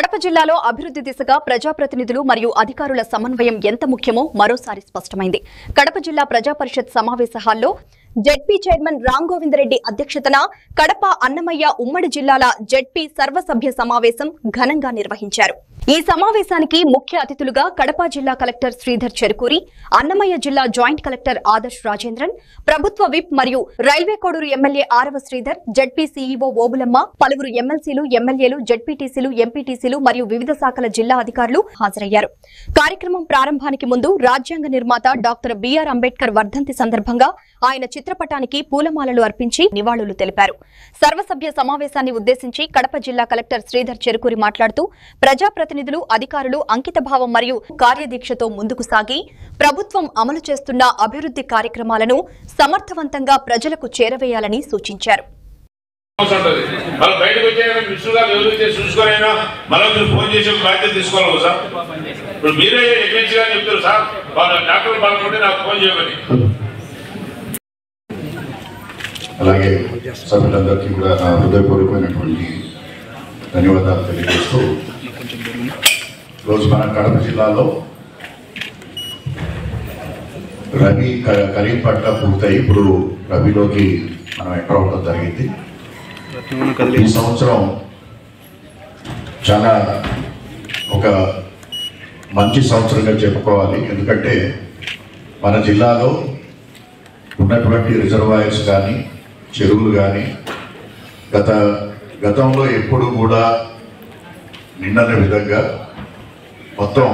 కడప జిల్లాలో అభివృద్ధి దిశగా ప్రజాప్రతినిధులు మరియు అధికారుల సమన్వయం ఎంత ముఖ్యమో మరోసారి స్పష్టమైంది. కడప జిల్లా ప్రజా పరిషత్ సమావేశ హాల్లో జెడ్పీ చైర్మన్ రామ్ గోవింద్ రెడ్డి అధ్యక్షతన కడప, అన్నమయ్య ఉమ్మడి జిల్లాల జెడ్పీ సర్వసభ్య సమావేశం ఘనంగా నిర్వహించారు. ఈ సమావేశానికి ముఖ్య అతిథులుగా కడప జిల్లా కలెక్టర్ శ్రీధర్ చెరుకూరి, అన్నమయ్య జిల్లా జాయింట్ కలెక్టర్ ఆదర్శ్ రాజేంద్రన్, ప్రభుత్వ విప్ మరియు రైల్వే కోడూరు ఎమ్మెల్యే ఆరవ శ్రీధర్, జెడ్పీ సీఈఓ ఓబులమ్మ, పలువురు ఎమ్మెల్సీలు, ఎమ్మెల్యేలు, జెడ్పీటీసీలు, ఎంపీటీసీలు మరియు వివిధ శాఖల జిల్లా అధికారులు హాజరయ్యారు. కార్యక్రమం ప్రారంభానికి ముందు రాజ్యాంగ నిర్మాత డాక్టర్ బిఆర్ అంబేద్కర్ వర్ధంతి సందర్భంగా ఆయన చిత్రపటానికి పూలమాలలు అర్పించి నివాళులు తెలిపారు. సర్వసభ్య సమావేశాన్ని ఉద్దేశించి కడప జిల్లా కలెక్టర్ శ్రీధర్ చెరుకూరి మాట్లాడుతూ ప్రజాప్రతినిధులు, అధికారులు అంకితభావం మరియు కార్యదీక్షతో ముందుకు సాగి ప్రభుత్వం అమలు చేస్తున్న అభివృద్ధి కార్యక్రమాలను సమర్థవంతంగా ప్రజలకు చేరవేయాలని సూచించారు. అలాగే సభ్యులందరికీ కూడా నా హృదయపూర్వకమైనటువంటి ధన్యవాదాలు తెలియజేస్తూ, రోజు మన కడప జిల్లాలో రబీ ఖరీఫ్ పంట పూర్తయి ఇప్పుడు రబీలోకి మనం ఎంటర్ అవడం జరిగింది. ఈ సంవత్సరం చాలా ఒక మంచి సంవత్సరంగా చెప్పుకోవాలి. ఎందుకంటే మన జిల్లాలో ఉన్నటువంటి రిజర్వాయర్స్ కానీ, చెరువులు కానీ గతంలో ఎప్పుడు కూడా నిన్ననే విధంగా మొత్తం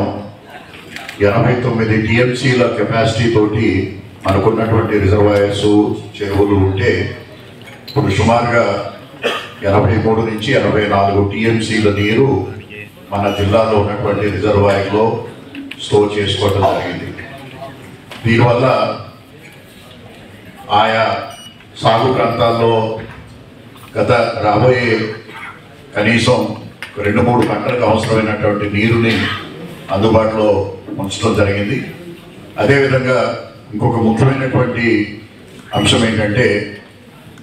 89 టీఎంసీల కెపాసిటీ తోటి మనకున్నటువంటి రిజర్వాయర్స్, చెరువులు ఉంటే ఇప్పుడు సుమారుగా 83 నుంచి 84 టీఎంసీల నీరు మన జిల్లాలో ఉన్నటువంటి రిజర్వాయర్లో స్టోర్ చేసుకోవడం జరిగింది. దీనివల్ల ఆయా సాగు ప్రాంతాల్లో రాబోయే కనీసం 2-3 పంటలకు అవసరమైనటువంటి నీరుని అందుబాటులో ఉంచడం జరిగింది. అదేవిధంగా ఇంకొక ముఖ్యమైనటువంటి అంశం ఏంటంటే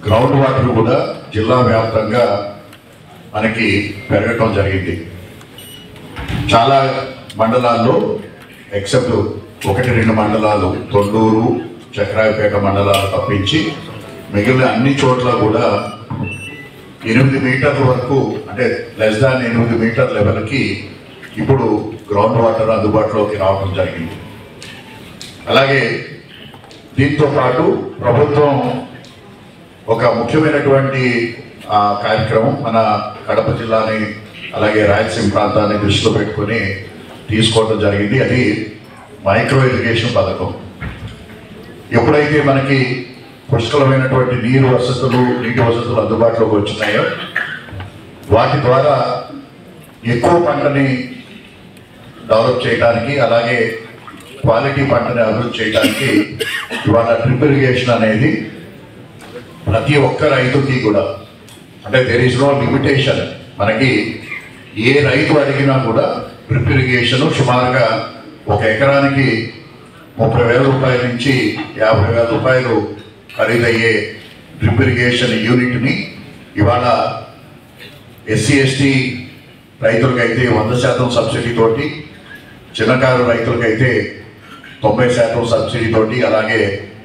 గ్రౌండ్ వాటర్ కూడా జిల్లా వ్యాప్తంగా మనకి పెరగటం జరిగింది. చాలా మండలాల్లో ఎక్సెప్ట్ 1-2 మండలాలు, తొండూరు, చక్రాయపేట మండలాలు తప్పించి మిగిలిన అన్ని చోట్ల కూడా 8 మీటర్ల వరకు, అంటే లెస్ దాన్ 8 మీటర్ లెవెల్కి ఇప్పుడు గ్రౌండ్ వాటర్ అందుబాటులోకి రావడం జరిగింది. అలాగే దీంతో పాటు ప్రభుత్వం ఒక ముఖ్యమైనటువంటి కార్యక్రమం మన కడప జిల్లాని అలాగే రాయలసీమ ప్రాంతాన్ని దృష్టిలో పెట్టుకొని తీసుకోవడం జరిగింది. అది మైక్రో ఇరిగేషన్ పథకం. ఎప్పుడైతే మనకి పుష్కలమైనటువంటి నీటి వసతులు అందుబాటులోకి వచ్చినాయో వాటి ద్వారా ఎక్కువ పంటని డెవలప్ చేయడానికి, అలాగే క్వాలిటీ పంటని అభివృద్ధి చేయడానికి ఇవాళ డ్రిప్ ఇరిగేషన్ అనేది ప్రతి ఒక్క రైతుకి కూడా, అంటే దేర్ ఈజ్ నో లిమిటేషన్. మనకి ఏ రైతు అడిగినా కూడా డ్రిప్ ఇరిగేషన్ సుమారుగా ఒక ఎకరానికి 30,000 రూపాయల నుంచి 50,000 రూపాయలు ఖరీదయ్యే డ్రిప్ ఇరిగేషన్ యూనిట్ని ఇవాళ ఎస్సీ ఎస్టీ రైతులకైతే 100% సబ్సిడీ తోటి, చిన్నకారు రైతులకైతే 90% సబ్సిడీ తోటి, అలాగే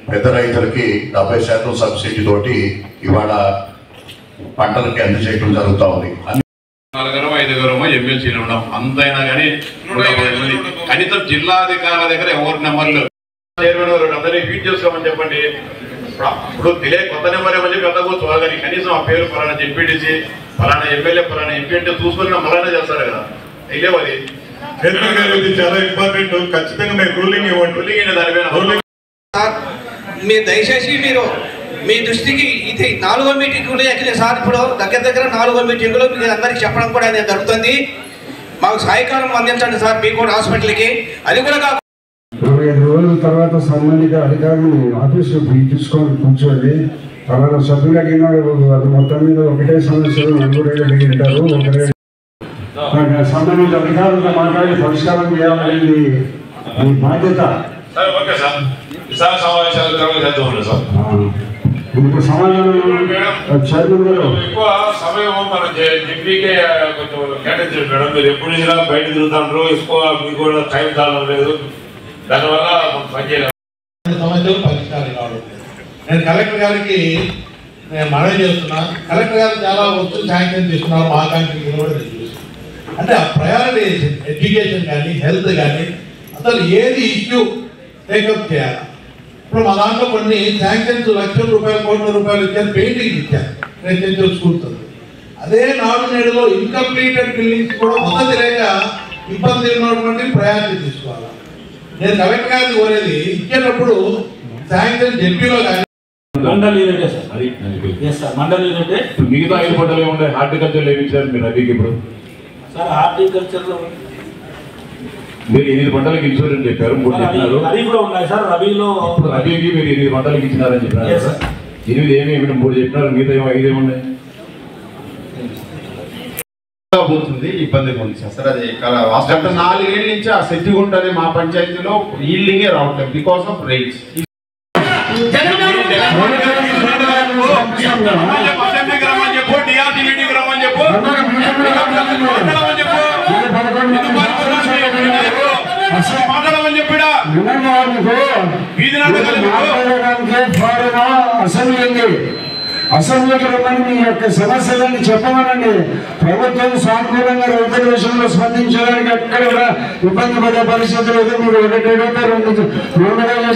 పెద్ద రైతులకి 70% సబ్సిడీ తోటి ఇవాళ పంటలకి అందజేయడం జరుగుతూ ఉంది. 4-5 ఎమ్మెల్సీలు ఉన్నాం. అంతైనా కానీ కనీసం జిల్లాధికారుల దగ్గర ఎవరి నెంబర్లు చైర్మన్ అందరినీ ఫీడ్ చేసుకోమని చెప్పండి. ఇప్పుడు కొత్త నెంబర్ ఏమని చెప్పి అందకపోవచ్చు కానీ కనీసం ఆ పేరు పలానా జెడ్పీటీసీ, పలానా ఎమ్మెల్యే, పలానా ఎంపీ అంటే చూసుకొని మలానే చేస్తారు కదా. అయ్యేవు అది చైర్మన్ గారు, ఇది చాలా ఇంపార్టెంట్. ఖచ్చితంగా మీరు రూలింగ్ ఇవ్వండి. రూలింగ్ దానిపైన మీరు దయచేసి మీరు మీ దృష్టికి ఇది 4వ మీటింగ్ కూడా ఎక్కలేదు సార్. ఇప్పుడు దగ్గర 4వ మీటింగ్లో మీకు అందరికి చెప్పడం కూడా అనేది జరుగుతుంది. మాకు సహాయకారం అందించండి సార్ మీకు కూడా హాస్పిటల్కి. అది కూడా 25 రోజుల తర్వాత సంబంధిత అధికారులు ఆఫీసులో తీసుకొని కూర్చోండి. తర్వాత సభ్యులు అడిగిన అది మొత్తం మీద ఒకటే సమస్యలు నలుగురు అడిగింటారు. సంబంధిత అధికారులతో మాట్లాడి పరిష్కారం చేయాలనేది మీ బాధ్యత. ఇంత సమాధానం చైర్మన్ గారు ఎక్కువ సమయం మన జిమ్మికే కొంచెం కేటాయించారు మేడం. మీరు ఎప్పుడు ఇలా బయట తిరుగుతారు, ఎక్కువ మీకు కూడా టైం చాలా లేదు, దానివల్ల మనం పనిచేయలేదు. సమస్యలు పరిష్కారం కావడం. నేను కలెక్టర్ గారికి మనవి చేస్తున్నా, కలెక్టర్ గారు చాలా వస్తువులు శాంక్షన్ చేస్తున్నారు, మా కాంట్రిబ్యూషన్ కూడా నేను చూస్తున్నాను. అంటే ఆ ప్రయారిటీ ఎడ్యుకేషన్ కానీ హెల్త్ కానీ అసలు ఏది ఇష్యూ టేకప్ చేయాలి. ఇప్పుడు మా దాంట్లో కొన్ని శాంక్షన్స్ లక్షల రూపాయలు, కోట్ల రూపాయలు ఇచ్చారు, పెయింటింగ్ ఇచ్చారు రెసిడెన్షియల్ స్కూల్స్. అదే నాడు నేడులో ఇన్కంప్లీటెడ్ బిల్డింగ్స్ కూడా వసతి లేక ఇబ్బంది ఉన్నటువంటి ప్రయారిటీ తీసుకోవాలి. నేను కలెక్టర్ గారిని కోరేది, ఇచ్చేటప్పుడు శాంక్షన్ జెడ్పీలో కానీ mandal unit sir, mandal unit మిగతా 5 పంటలు ఏముంటాయి? హార్టికల్చర్ ఏమిచ్చారు మీరు రబీకి? ఇప్పుడు సార్ హార్టికల్చర్లో మీరు 8 పంటలకు ఇన్సూరెన్స్ చెప్పారు, 3 చెప్పినారు. రబీ కూడా ఉన్నాయి సార్. రబీలో రబీకి మీరు 8 పంటలకు ఇచ్చినారని చెప్పినారు. 8 ఏమి 3 చెప్పినారు, మిగతా 5 ఏమున్నాయి? పోతుంది, ఇబ్బందిగా ఉంది సార్. అది గత 4 ఏళ్ళ నుంచి ఆ సెట్టిగుంట అనే మా పంచాయతీలో ఈల్డింగే రావట్లేదు బికాస్ ఆఫ్ రైట్స్. అసెంబ్లీకి రమ్మని మీ యొక్క సమస్యలన్నీ చెప్పమనండి. ప్రభుత్వం సానుకూలంగా రైతుల విషయంలో స్పందించడానికి ఎక్కడ కూడా ఇబ్బంది పడే పరిస్థితులు అయితే మీరు 1 2